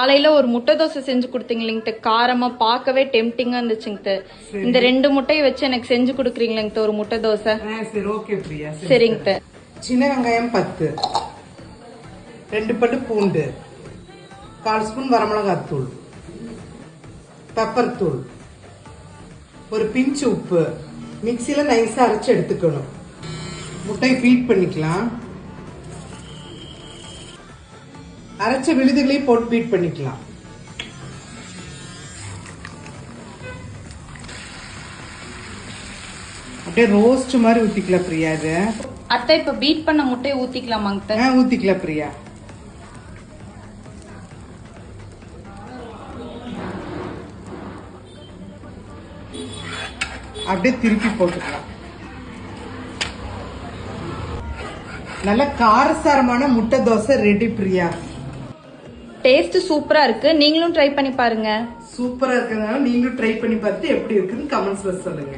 காலையில ஒரு முட்டை தோசை செஞ்சு கொடுத்தீங்களேங்க, காரமா பார்க்கவே டெம்டிங்கா இருந்துச்சுங்க. இந்த 2 முட்டையை வச்சு எனக்கு செஞ்சு கொடுக்குறீங்களேங்க ஒரு முட்டை தோசை. சரி, ஓகே பிரியா. சரிங்க. சின்ன வெங்காயம் 10, 2 பல்லு பூண்டு, 1/4 ஸ்பூன் வரமிளகாய் தூள், பெப்பர் தூள், ஒரு பிஞ்ச் உப்பு, மிக்சியில நைஸா அரைச்சு எடுத்துக்கணும். முட்டையை பீட் பண்ணிக்கலாம். அரைச்ச விழுதுகளையும் போட்டு பீட் பண்ணிக்கலாம். அப்படியே ரோஸ்ட் மாதிரி ஊத்திக்கலாம் பிரியா. இது அத்தை இப்ப பீட் பண்ண முட்டையை ஊத்திக்கலாமாங்க? ஊத்திக்கலாம் பிரியா. அப்படியே திருப்பி போட்டுக்கலாம். நல்ல காரசாரமான முட்டை தோசை ரெடி பிரியா. டேஸ்ட் சூப்பரா இருக்கு. நீங்களும் ட்ரை பண்ணி பாருங்க. சூப்பரா இருக்கிறதுனால நீங்களும் ட்ரை பண்ணி பார்த்து எப்படி இருக்குன்னு கமெண்ட்ஸ்ல சொல்லுங்க.